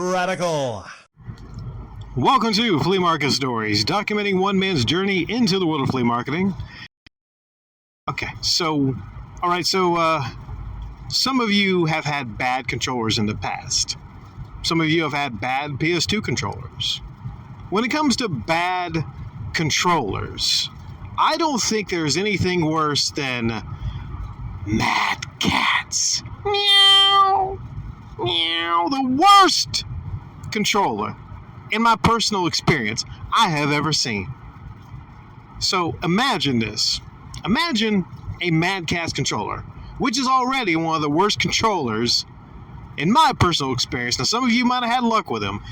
Radical. Welcome to Flea Market Stories, documenting one man's journey into the world of flea marketing. Okay, so some of you have had bad controllers in the past. Some of you have had bad PS2 controllers. When it comes to bad controllers, I don't think there's anything worse than Mad Catz. Meow, meow, the worst controller, in my personal experience, I have ever seen. So imagine this. Imagine a Mad Catz controller, which is already one of the worst controllers in my personal experience. Now, some of you might have had luck with them.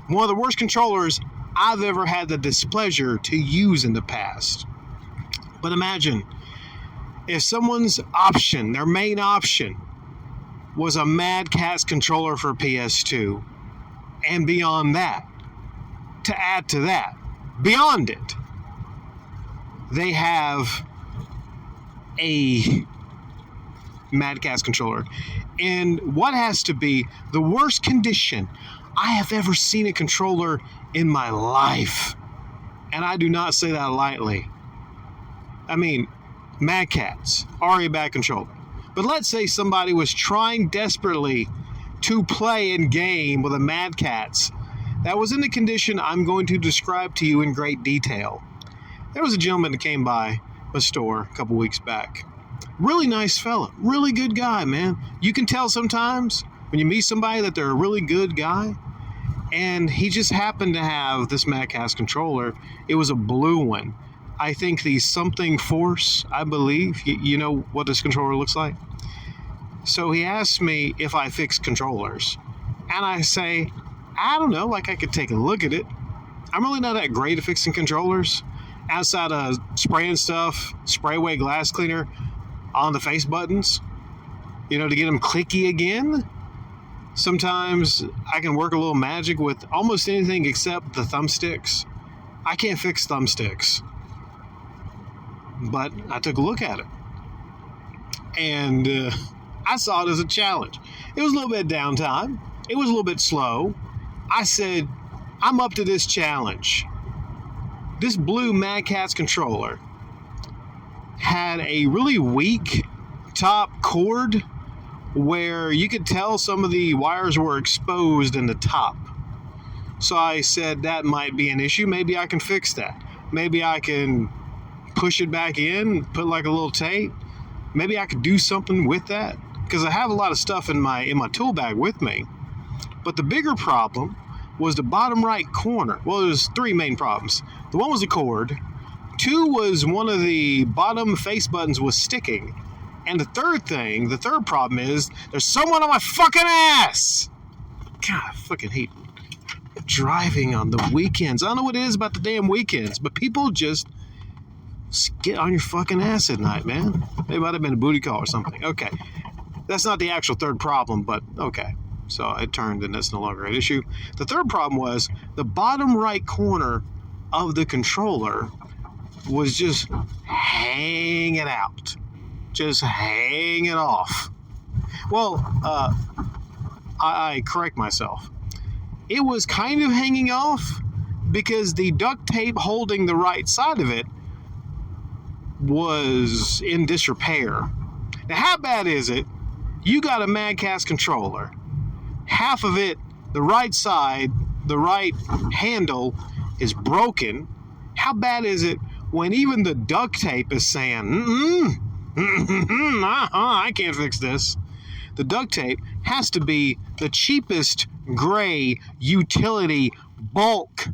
One of the worst controllers I've ever had the displeasure to use in the past. But imagine if someone's option, their main option, was a Mad Catz controller for PS2. And beyond that, to add to that, beyond it, they have a Mad Catz controller in what has to be the worst condition I have ever seen a controller in my life. And I do not say that lightly. I mean, Mad Catz, already a bad controller. But let's say somebody was trying desperately to play and game with a Mad Catz that was in the condition I'm going to describe to you in great detail. There was a gentleman that came by a store a couple weeks back. Really nice fella, really good guy, man. You can tell sometimes when you meet somebody that they're a really good guy. And he just happened to have this Mad Catz controller. It was a blue one. I think the something force, I believe. You know what this controller looks like? So he asked me if I fix controllers. And I say, I don't know, like I could take a look at it. I'm really not that great at fixing controllers. Outside of spraying stuff, spray away glass cleaner on the face buttons, to get them clicky again. Sometimes I can work a little magic with almost anything except the thumbsticks. I can't fix thumbsticks. But I took a look at it. And I saw it as a challenge. It was a little bit downtime. It was a little bit slow. I said, I'm up to this challenge. This blue Mad Catz controller had a really weak top cord where you could tell some of the wires were exposed in the top. So I said that might be an issue. Maybe I can fix that. Maybe I can push it back in, put like a little tape. Maybe I could do something with that, because I have a lot of stuff in my tool bag with me. But the bigger problem was the bottom right corner. Well, there's three main problems. The one was the cord. Two was one of the bottom face buttons was sticking. And the third problem is there's someone on my fucking ass. God, I fucking hate driving on the weekends. I don't know what it is about the damn weekends, but people just get on your fucking ass at night, man. It might have been a booty call or something. Okay. That's not the actual third problem, but okay. So it turned, and that's no longer an issue. The third problem was the bottom right corner of the controller was just hanging out. Just hanging off. Well, I correct myself. It was kind of hanging off because the duct tape holding the right side of it was in disrepair. Now, how bad is it? You got a Mad Catz controller. Half of it, the right side, the right handle is broken. How bad is it when even the duct tape is saying, I can't fix this? The duct tape has to be the cheapest gray utility bulk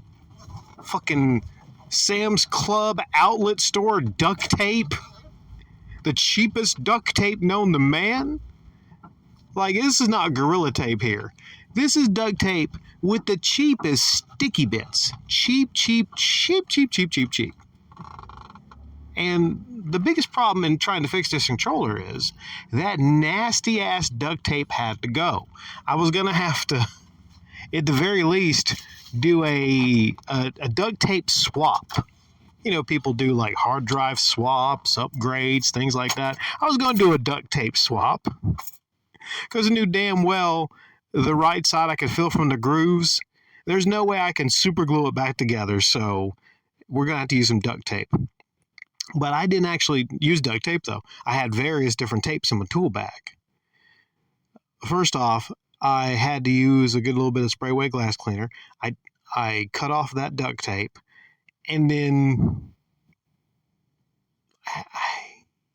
fucking Sam's Club outlet store duct tape. The cheapest duct tape known to man. Like, this is not Gorilla Tape here. This is duct tape with the cheapest sticky bits. Cheap. And the biggest problem in trying to fix this controller is that nasty ass duct tape had to go. I was going to have to, at the very least, do a duct tape swap. People do like hard drive swaps, upgrades, things like that. I was going to do a duct tape swap because I knew damn well the right side I can feel from the grooves. There's no way I can super glue it back together, so we're going to have to use some duct tape. But I didn't actually use duct tape, though. I had various different tapes in my tool bag. First off, I had to use a good little bit of spray away glass cleaner. I cut off that duct tape, and then I,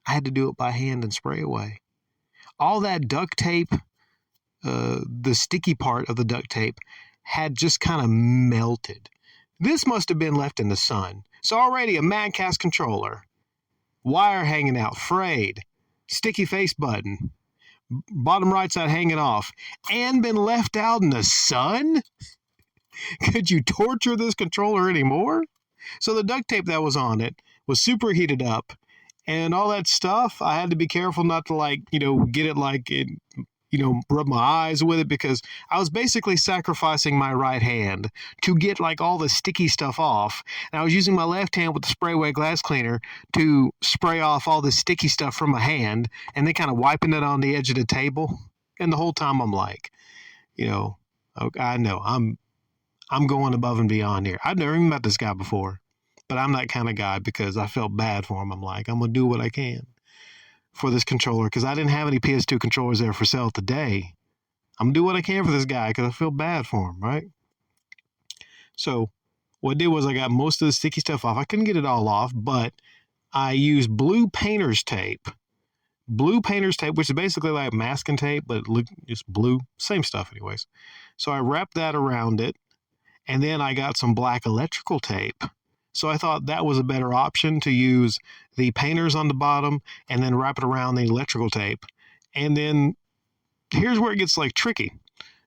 I had to do it by hand and spray away. All that duct tape, the sticky part of the duct tape, had just kind of melted. This must have been left in the sun. So already a Mad Catz controller, wire hanging out, frayed, sticky face button, bottom right side hanging off, and been left out in the sun? Could you torture this controller anymore? So the duct tape that was on it was super heated up, and all that stuff, I had to be careful not to get it rub my eyes with it, because I was basically sacrificing my right hand to get all the sticky stuff off. And I was using my left hand with the spray away glass cleaner to spray off all the sticky stuff from my hand, and then kind of wiping it on the edge of the table. And the whole time I'm like, I know I'm going above and beyond here. I've never even met this guy before, but I'm that kind of guy because I felt bad for him. I'm like, I'm going to do what I can for this controller, because I didn't have any PS2 controllers there for sale today. I'm going to do what I can for this guy because I feel bad for him, right? So what I did was I got most of the sticky stuff off. I couldn't get it all off, but I used blue painter's tape. Blue painter's tape, which is basically like masking tape, but just blue. Same stuff anyways. So I wrapped that around it, and then I got some black electrical tape. So I thought that was a better option, to use the painters on the bottom and then wrap it around the electrical tape. And then here's where it gets tricky.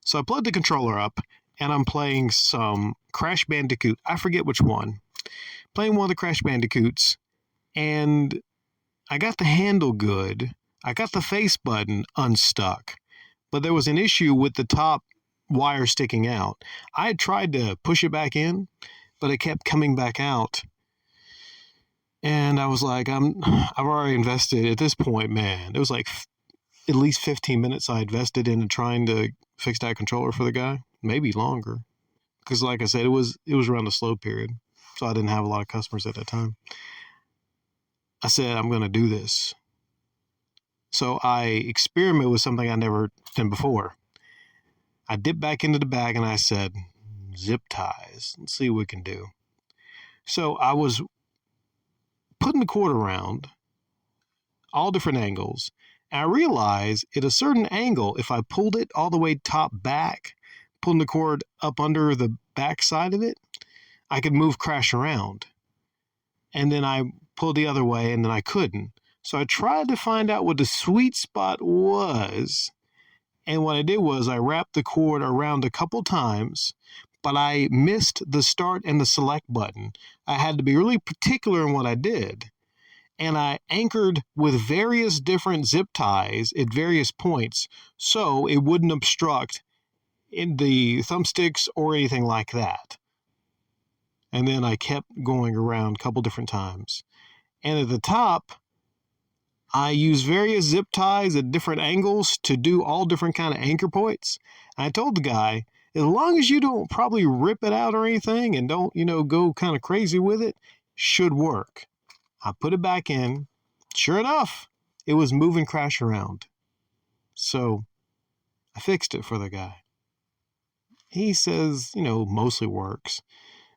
So I plugged the controller up and I'm playing some Crash Bandicoot. I forget which one. Playing one of the Crash Bandicoots, and I got the handle good. I got the face button unstuck, but there was an issue with the top wire sticking out. I had tried to push it back in, but it kept coming back out. And I was like, I've already invested at this point, man. It was at least 15 minutes I invested into trying to fix that controller for the guy, maybe longer. Because like I said, it was around the slow period. So I didn't have a lot of customers at that time. I said, I'm going to do this. So I experimented with something I never done before. I dipped back into the bag and I said, zip ties. Let's see what we can do. So I was putting the cord around all different angles, and I realized at a certain angle, if I pulled it all the way top back, pulling the cord up under the back side of it, I could move Crash around. And then I pulled the other way, and then I couldn't. So I tried to find out what the sweet spot was, and what I did was I wrapped the cord around a couple times, but I missed the start and the select button. I had to be really particular in what I did. And I anchored with various different zip ties at various points so it wouldn't obstruct in the thumbsticks or anything like that. And then I kept going around a couple different times. And at the top, I used various zip ties at different angles to do all different kind of anchor points. I told the guy, as long as you don't probably rip it out or anything and don't, go kind of crazy with it, should work. I put it back in. Sure enough, it was moving Crash around. So I fixed it for the guy. He says, mostly works.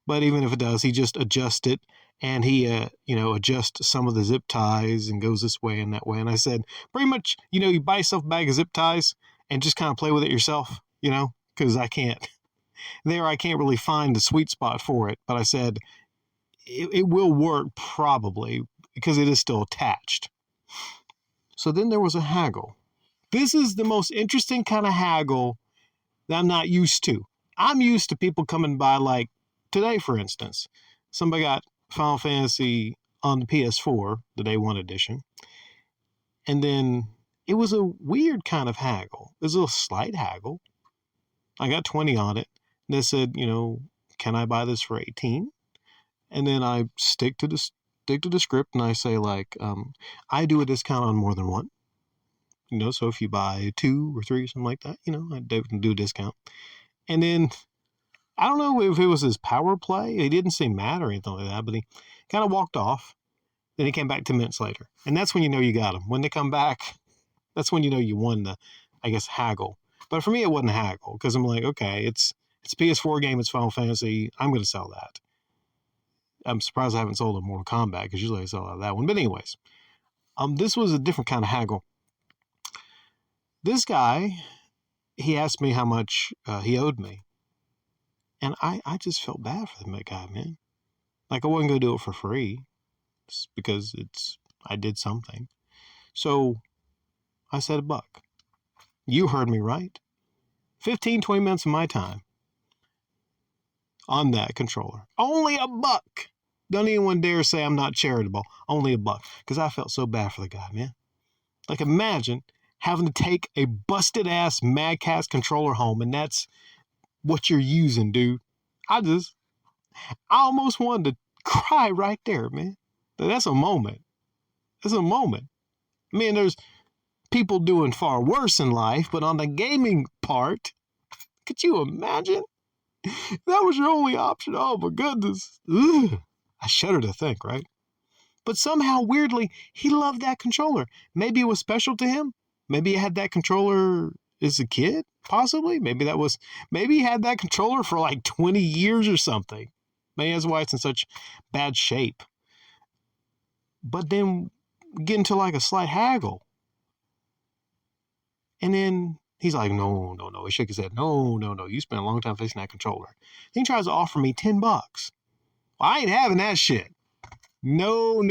But even if it does, he just adjusts it, and he, adjusts some of the zip ties and goes this way and that way. And I said, pretty much, you buy yourself a bag of zip ties and just kind of play with it yourself, because I can't really find the sweet spot for it. But I said, it will work probably because it is still attached. So then there was a haggle. This is the most interesting kind of haggle that I'm not used to. I'm used to people coming by, today, for instance. Somebody got Final Fantasy on the PS4, the Day 1 edition. And then it was a weird kind of haggle. It was a slight haggle. I got 20 on it. They said, can I buy this for 18? And then I stick to the script and I say I do a discount on more than one. So if you buy 2 or 3 or something like that, they can do a discount. And then I don't know if it was his power play. He didn't seem mad or anything like that, but he kind of walked off. Then he came back 10 minutes later. And that's when you got him. When they come back, that's when you won the, I guess, haggle. But for me, it wasn't a haggle because I'm like, okay, it's a PS4 game. It's Final Fantasy. I'm going to sell that. I'm surprised I haven't sold a Mortal Kombat because usually I sell that one. But anyways, this was a different kind of haggle. This guy, he asked me how much he owed me. And I just felt bad for the guy, man. Like I wasn't going to do it for free because I did something. So I said $1. You heard me right. 15, 20 minutes of my time on that controller. Only $1. Don't anyone dare say I'm not charitable. Only $1. Because I felt so bad for the guy, man. Like imagine having to take a busted ass Mad Catz controller home and that's what you're using, dude. I almost wanted to cry right there, man. That's a moment. That's a moment. I mean, there's people doing far worse in life, but on the gaming part, could you imagine? That was your only option. Oh my goodness. Ugh. I shudder to think, right? But somehow, weirdly, he loved that controller. Maybe it was special to him. Maybe he had that controller as a kid, possibly. Maybe he had that controller for like 20 years or something. Maybe that's why it's in such bad shape. But then get into like a slight haggle. And then he's like, no. He shook his head. No. You spent a long time fixing that controller. Then he tries to offer me $10. Well, I ain't having that shit. No,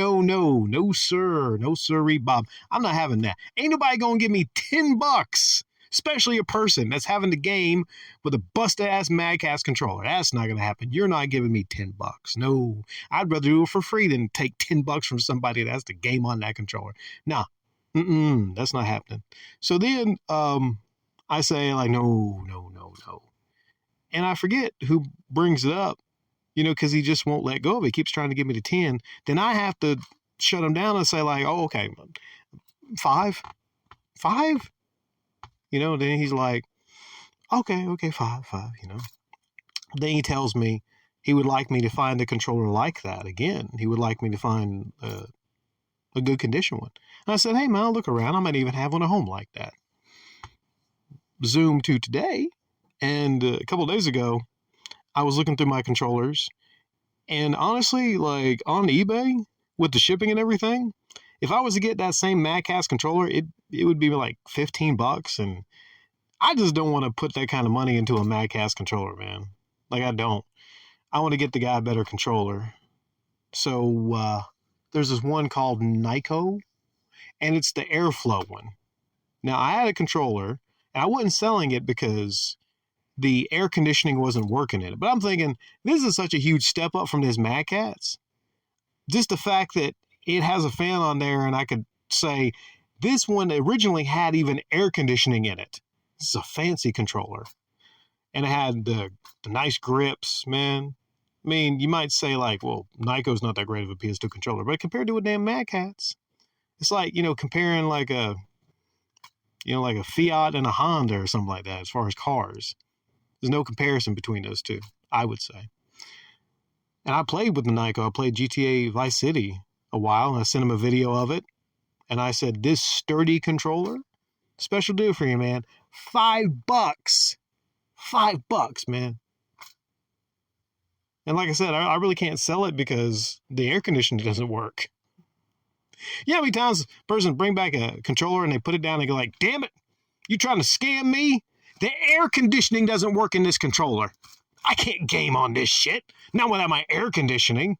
sir. No, sirree, Bob. I'm not having that. Ain't nobody gonna give me $10, especially a person that's having the game with a busted-ass Mad Catz controller. That's not gonna happen. You're not giving me $10. No, I'd rather do it for free than take $10 from somebody that has the game on that controller. Nah, that's not happening. So then I say, like, no. And I forget who brings it up. Because he just won't let go of it. He keeps trying to give me the 10. Then I have to shut him down and say like, oh, okay, 5. Then he's like, okay, 5. Then he tells me he would like me to find a controller like that again. He would like me to find a good condition one. And I said, hey, man, I'll look around. I might even have one at home like that. Zoom to today. And a couple of days ago, I was looking through my controllers, and honestly, like on eBay with the shipping and everything, if I was to get that same Mad Catz controller, it would be like $15, and I just don't want to put that kind of money into a Mad Catz controller, man. Like I don't. I want to get the guy a better controller. So there's this one called Nyko, and it's the airflow one. Now I had a controller, and I wasn't selling it because the air conditioning wasn't working in it. But I'm thinking, this is such a huge step up from this Mad Catz. Just the fact that it has a fan on there and I could say, this one originally had even air conditioning in it. This is a fancy controller. And it had the nice grips, man. I mean, you might say like, well, Nyko's not that great of a PS2 controller, but compared to a damn Mad Catz, it's like, comparing like a Fiat and a Honda or something like that as far as cars. There's no comparison between those two, I would say. And I played with the Nyko. I played GTA Vice City a while, and I sent him a video of it. And I said, this sturdy controller, special deal for you, man. $5. $5, man. And like I said, I really can't sell it because the air conditioning doesn't work. You know how many times a person bring back a controller and they put it down and they go like, damn it, you trying to scam me? The air conditioning doesn't work in this controller. I can't game on this shit. Not without my air conditioning.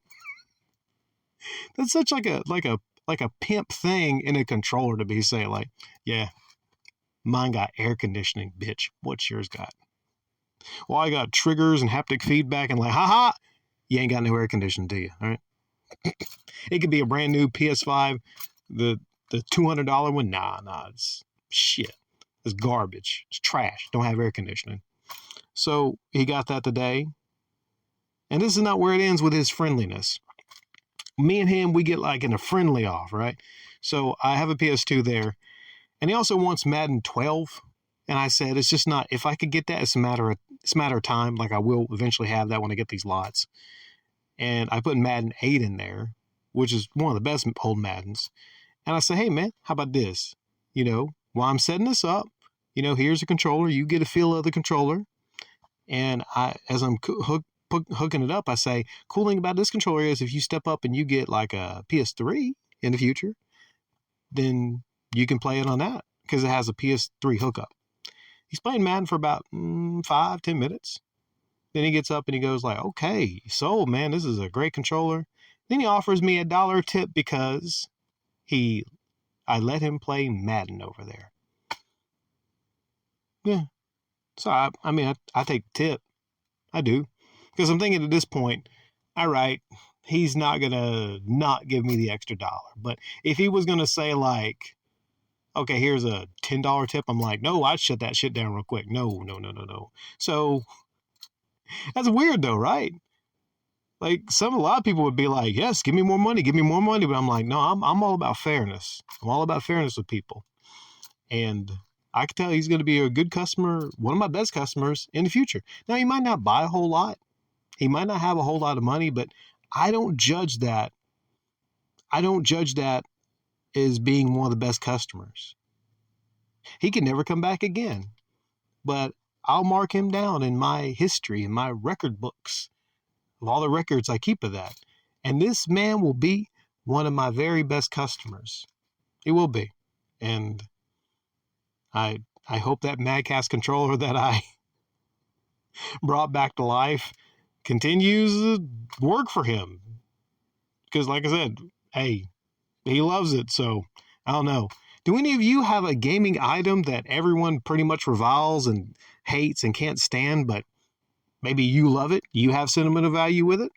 That's such like a pimp thing in a controller to be saying like, yeah, mine got air conditioning, bitch. What's yours got? Well, I got triggers and haptic feedback and like, haha, you ain't got no air conditioning, do you? All right. It could be a brand new PS5, the $200 one. Nah, it's shit. It's garbage. It's trash. Don't have air conditioning. So he got that today. And this is not where it ends with his friendliness. Me and him, we get like in a friendly off, right? So I have a PS2 there. And he also wants Madden 12. And I said, it's just not, if I could get that, it's a matter of time. Like I will eventually have that when I get these lots. And I put Madden 8 in there, which is one of the best old Maddens. And I said, hey man, how about this? While I'm setting this up, here's a controller. You get a feel of the controller. And as I'm hooking it up, I say, cool thing about this controller is if you step up and you get like a PS3 in the future, then you can play it on that because it has a PS3 hookup. He's playing Madden for about 5-10 minutes. Then he gets up and he goes like, okay, so man, this is a great controller. Then he offers me $1 tip because I let him play Madden over there. Yeah. So I take the tip. I do. Because I'm thinking at this point, all right, he's not going to not give me the extra $1. But if he was going to say like, okay, here's a $10 tip, I'm like, no, I'd shut that shit down real quick. No. So that's weird though, right? Like a lot of people would be like, yes, give me more money. But I'm like, no, I'm all about fairness. I'm all about fairness with people. And I can tell he's going to be a good customer, one of my best customers in the future. Now, he might not buy a whole lot. He might not have a whole lot of money, but I don't judge that. I don't judge that as being one of the best customers. He can never come back again, but I'll mark him down in my history, in my record books, of all the records I keep of that. And this man will be one of my very best customers. He will be. And I hope that Catz controller that I brought back to life continues to work for him. Because like I said, hey, he loves it. So I don't know. Do any of you have a gaming item that everyone pretty much reviles and hates and can't stand, but maybe you love it? You have sentimental value with it?